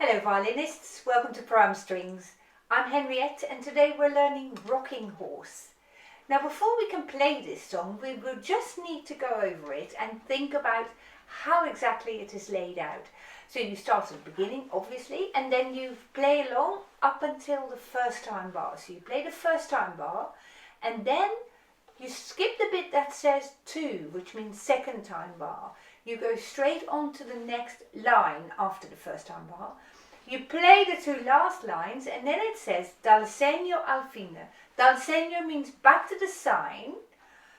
Hello violinists, welcome to Pram Strings. I'm Henriette and today we're learning Rocking Horse. Now before we can play this song we will just need to go over it and think about how exactly it is laid out. So you start at the beginning obviously and then you play along up until the first time bar. So you play the first time bar and then you skip the bit that says 2, which means second time bar. You go straight on to the next line after the first time bar. You play the 2 last lines and then it says dal segno al fine. Dal segno means back to the sign.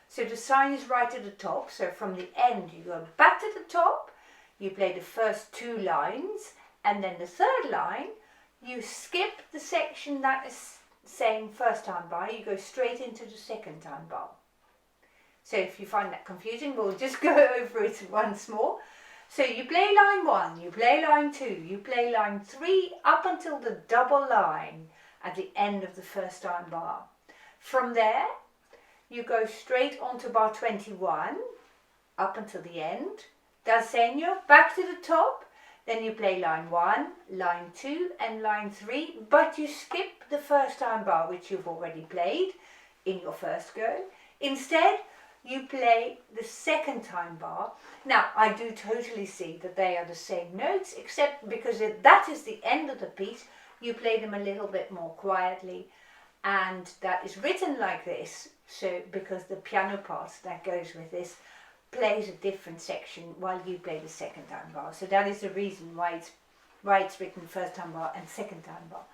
So the sign is right at the top. So from the end you go back to the top. You play the first 2 lines and then the third line you skip the section that is saying first time bar. You go straight into the second time bar. So if you find that confusing, we'll just go over it once more. So you play line 1, you play line 2, you play line 3 up until the double line at the end of the first time bar. From there, you go straight on to bar 21 up until the end. Dal segno, back to the top. Then you play line 1, line 2 and line 3, but you skip the first time bar which you've already played in your first go. Instead, you play the second time bar. Now, I do totally see that they are the same notes, except because that is the end of the piece, you play them a little bit more quietly. And that is written like this, so because the piano part that goes with this plays a different section while you play the second time bar. So that is the reason why it's written first time bar and second time bar.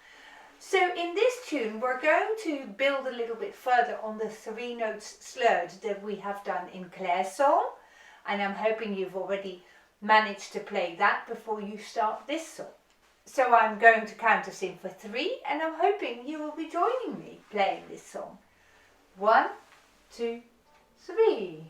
So in this tune we're going to build a little bit further on the 3 notes slurred that we have done in Claire's song, and I'm hoping you've already managed to play that before you start this song. So I'm going to countersink for 3 and I'm hoping you will be joining me playing this song. 1, 2, 3.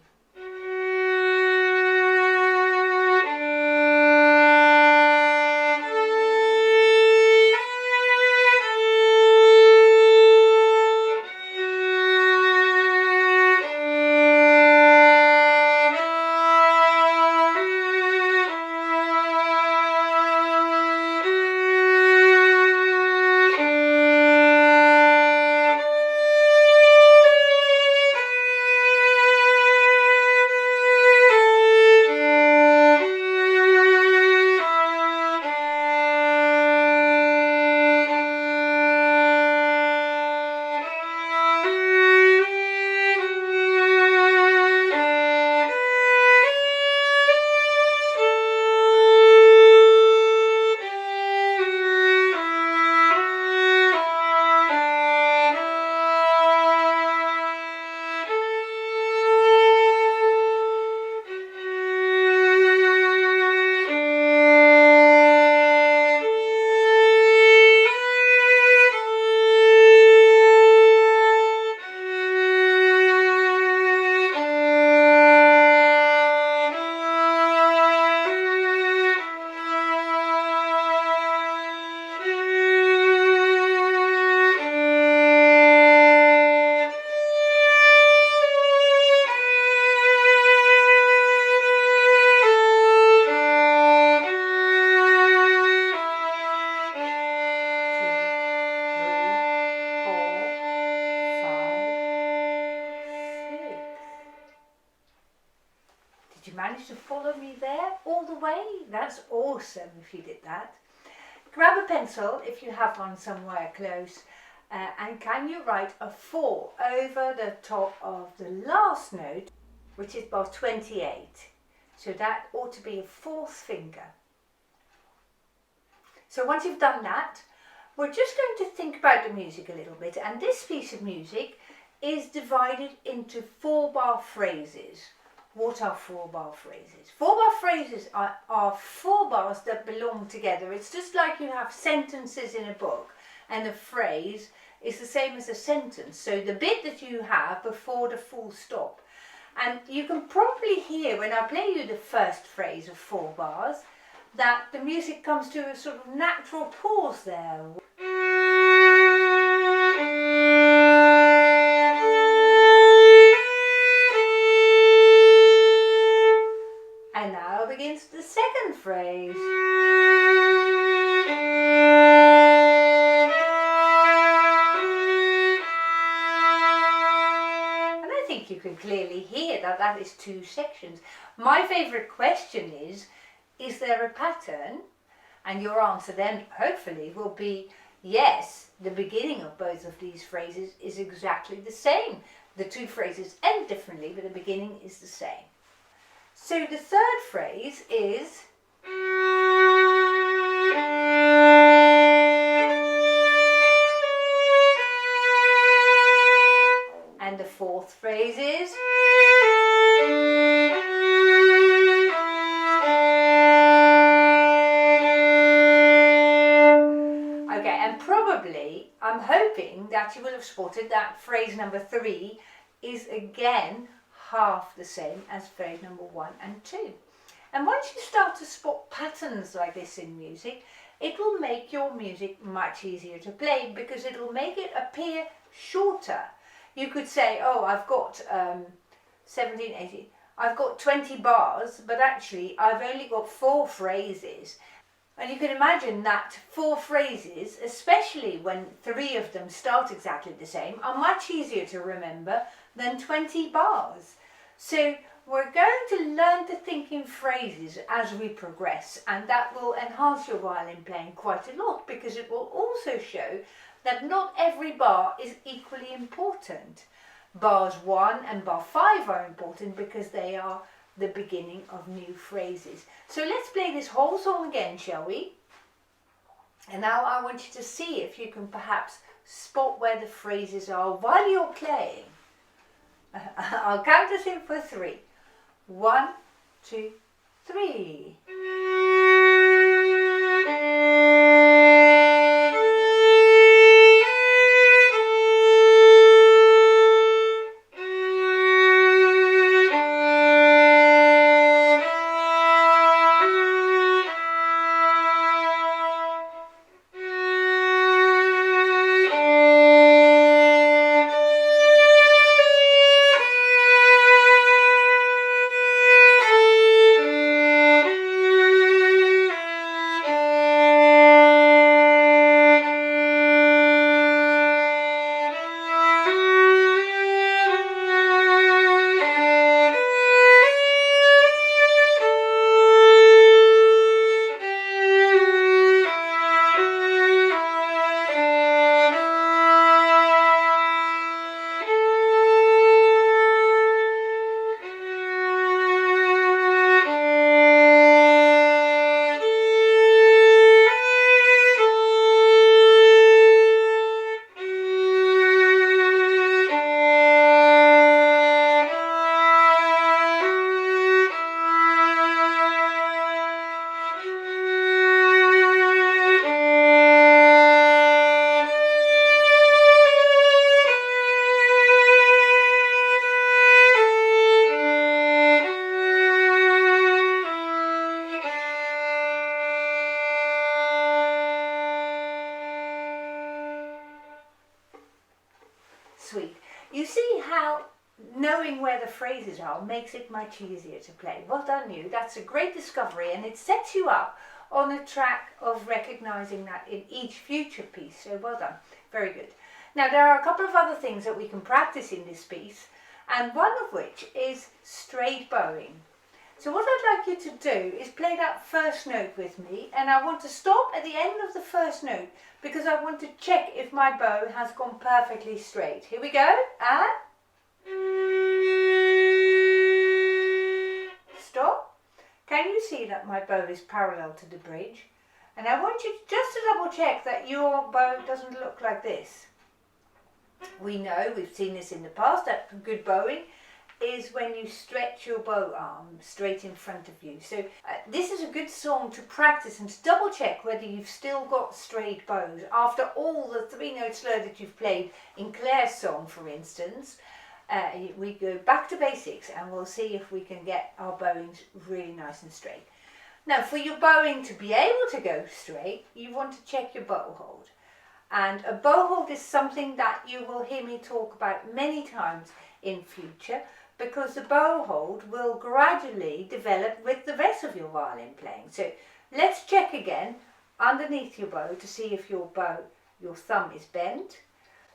Did you manage to follow me there all the way? That's awesome if you did that. Grab a pencil if you have one somewhere close and can you write a 4 over the top of the last note, which is bar 28. So that ought to be a 4th finger. So once you've done that, we're just going to think about the music a little bit, and this piece of music is divided into 4-bar phrases. What are 4-bar phrases? 4-bar phrases are 4 bars that belong together. It's just like you have sentences in a book and a phrase is the same as a sentence. So the bit that you have before the full stop. And you can probably hear when I play you the first phrase of 4 bars that the music comes to a sort of natural pause there. And now begins the second phrase. can clearly hear that that is 2 sections. My favourite question is there a pattern? And your answer then hopefully will be yes, the beginning of both of these phrases is exactly the same. The 2 phrases end differently, but the beginning is the same. So the third phrase is and the fourth phrase is okay, and probably I'm hoping that you will have spotted that phrase number 3 is again half the same as phrase number 1 and 2. And once you start to spot patterns like this in music, it will make your music much easier to play because it will make it appear shorter. You could say, oh, I've got 17, 18, I've got 20 bars, but actually I've only got 4 phrases. And you can imagine that 4 phrases, especially when 3 of them start exactly the same, are much easier to remember than 20 bars. So we're going to learn to think in phrases as we progress, and that will enhance your violin playing quite a lot because it will also show that not every bar is equally important. Bars 1 and bar 5 are important because they are the beginning of new phrases. So let's play this whole song again, shall we? And now I want you to see if you can perhaps spot where the phrases are while you're playing. I'll count us in for 3. 1, 2, 3. Sweet. You see how knowing where the phrases are makes it much easier to play. Well done you. That's a great discovery, and it sets you up on a track of recognizing that in each future piece. So well done. Very good. Now there are a couple of other things that we can practice in this piece, and one of which is straight bowing. So what I'd like you to do is play that first note with me, and I want to stop at the end of the first note because I want to check if my bow has gone perfectly straight. Here we go, and stop. Can you see that my bow is parallel to the bridge? And I want you just to double check that your bow doesn't look like this. We know, we've seen this in the past, that good bowing is when you stretch your bow arm straight in front of you. So this is a good song to practice and to double check whether you've still got straight bows. After all the 3-note slur that you've played in Claire's song, for instance, we go back to basics and we'll see if we can get our bowings really nice and straight. Now for your bowing to be able to go straight, you want to check your bow hold. And a bow hold is something that you will hear me talk about many times in future, because the bow hold will gradually develop with the rest of your violin playing. So let's check again underneath your bow to see if your thumb is bent.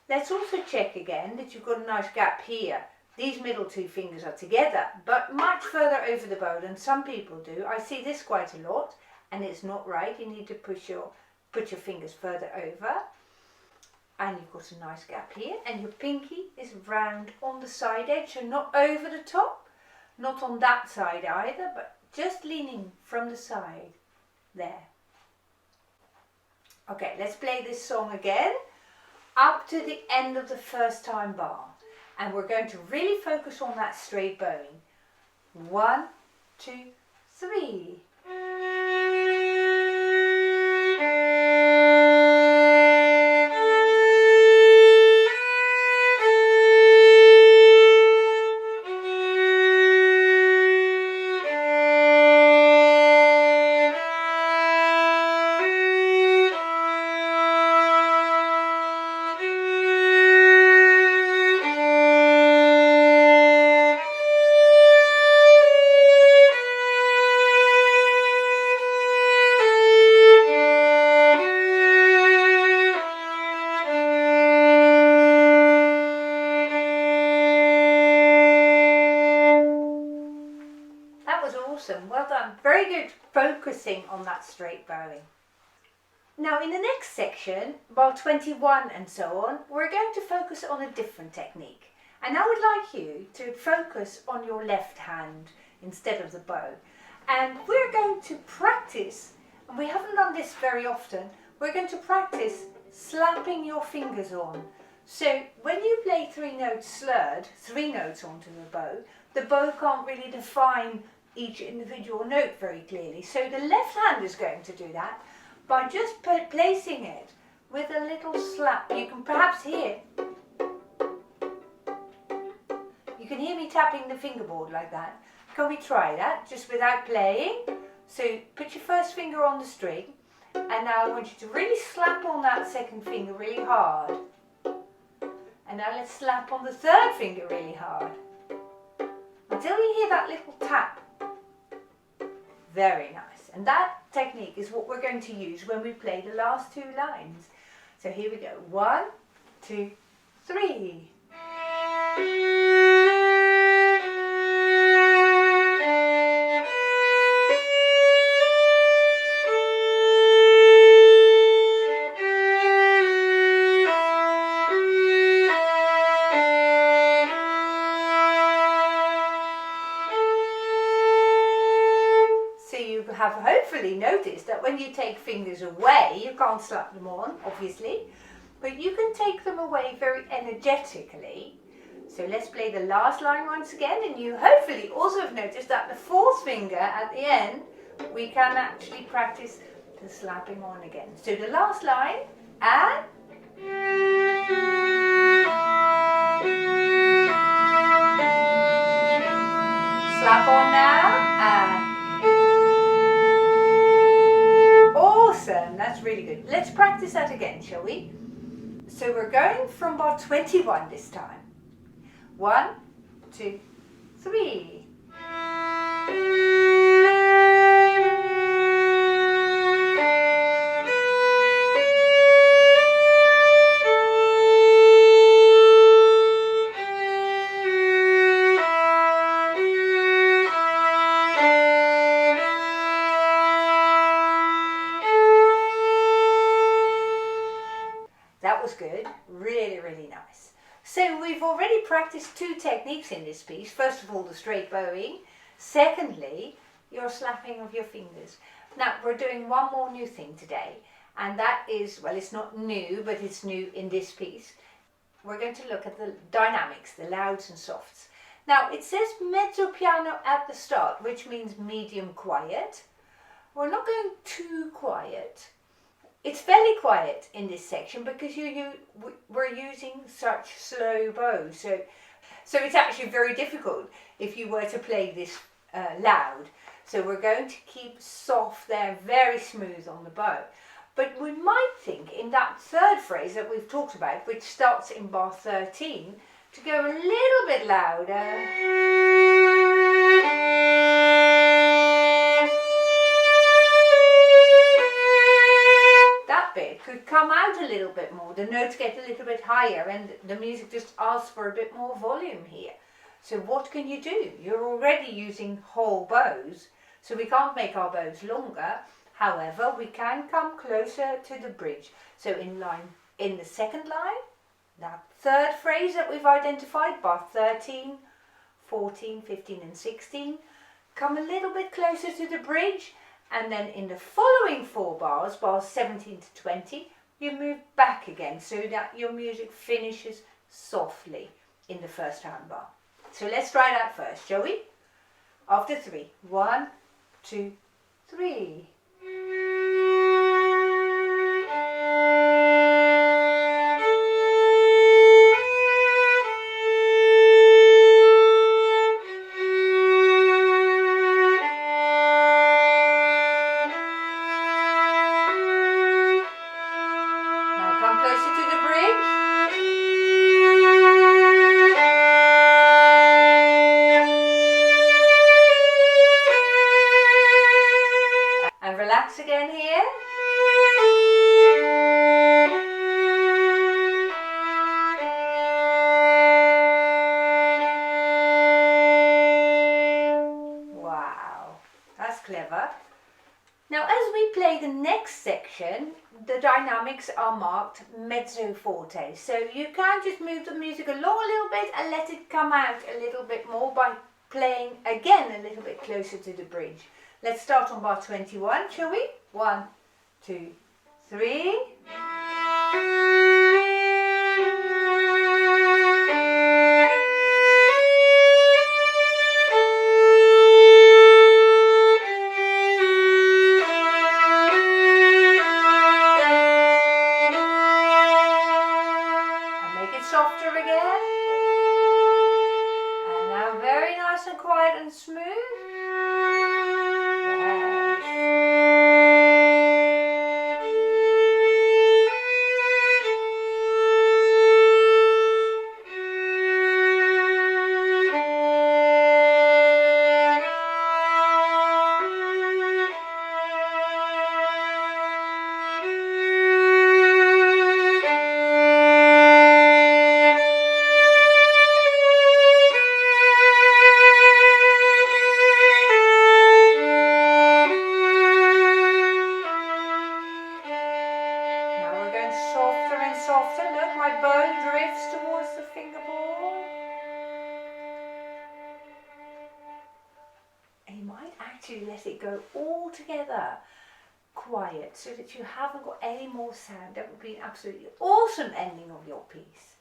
Let's also check again that you've got a nice gap here These middle two fingers are together, but much further over the bow than some people do. I see this quite a lot, and it's not right. You need to put your fingers further over. And you've got a nice gap here, and your pinky is round on the side edge, so not over the top, not on that side either, but just leaning from the side there. Okay, let's play this song again up to the end of the first time bar, and we're going to really focus on that straight bowing. 1, 2, 3. Awesome, well done, very good focusing on that straight bowing. Now in the next section, bar 21 and so on, we're going to focus on a different technique, and I would like you to focus on your left hand instead of the bow, and we're going to practice, and we haven't done this very often, we're going to practice slapping your fingers on. So when you play 3 notes slurred, 3 notes onto the bow can't really define each individual note very clearly. So the left hand is going to do that by just placing it with a little slap. You can perhaps hear, you can hear me tapping the fingerboard like that. Can we try that just without playing? So put your first finger on the string, and now I want you to really slap on that second finger really hard. And now let's slap on the third finger really hard until you hear that little tap. Very nice. And that technique is what we're going to use when we play the last 2 lines. So here we go. 1, 2, 3. Have hopefully noticed that when you take fingers away, you can't slap them on, obviously, but you can take them away very energetically. So let's play the last line once again, and you hopefully also have noticed that the 4th finger at the end, we can actually practice the slapping on again. So the last line, and slap on now, and awesome, that's really good. Let's practice that again, shall we? So we're going from bar 21 this time. 1, 2, 3. That was good, really, really nice. So we've already practiced 2 techniques in this piece. First of all, the straight bowing. Secondly, your slapping of your fingers. Now we're doing one more new thing today, and that is, well, it's not new, but it's new in this piece. We're going to look at the dynamics, the louds and softs. Now it says mezzo piano at the start, which means medium quiet. We're not going too quiet. It's fairly quiet in this section because we're using such slow bows. So it's actually very difficult if you were to play this loud. So we're going to keep soft there, very smooth on the bow. But we might think in that 3rd phrase that we've talked about, which starts in bar 13, to go a little bit louder. Bit could come out a little bit more, the notes get a little bit higher, and the music just asks for a bit more volume here. So what can you do? You're already using whole bows, so we can't make our bows longer. However, we can come closer to the bridge. So in the second line, that third phrase that we've identified, bar 13, 14, 15 and 16, come a little bit closer to the bridge, and then in the following 4 bars, bars 17 to 20, you move back again so that your music finishes softly in the first hand bar. So let's try that first, shall we? After 3. 1, 2, 3. And relax again here. Wow, that's clever. Now as we play the next section, the dynamics are marked mezzo forte. So you can just move the music along a little bit and let it come out a little bit more by playing again a little bit closer to the bridge. Let's start on bar 21, shall we? 1, 2, 3. And make it softer again. And now very nice and quiet and smooth. Softer and softer. Look, my bow drifts towards the fingerboard. And you might actually let it go all together quiet so that you haven't got any more sound. That would be an absolutely awesome ending of your piece.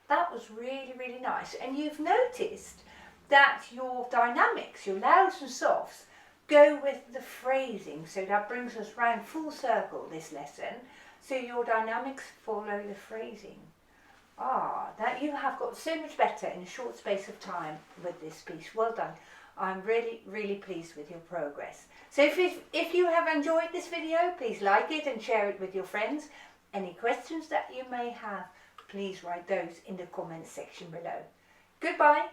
That was really, really nice. And you've noticed that your dynamics, your louds and softs, go with the phrasing. So that brings us round full circle this lesson. So your dynamics follow the phrasing. That you have got so much better in a short space of time with this piece. Well done. I'm really, really pleased with your progress. So if you have enjoyed this video, please like it and share it with your friends. Any questions that you may have, please write those in the comments section below. Goodbye.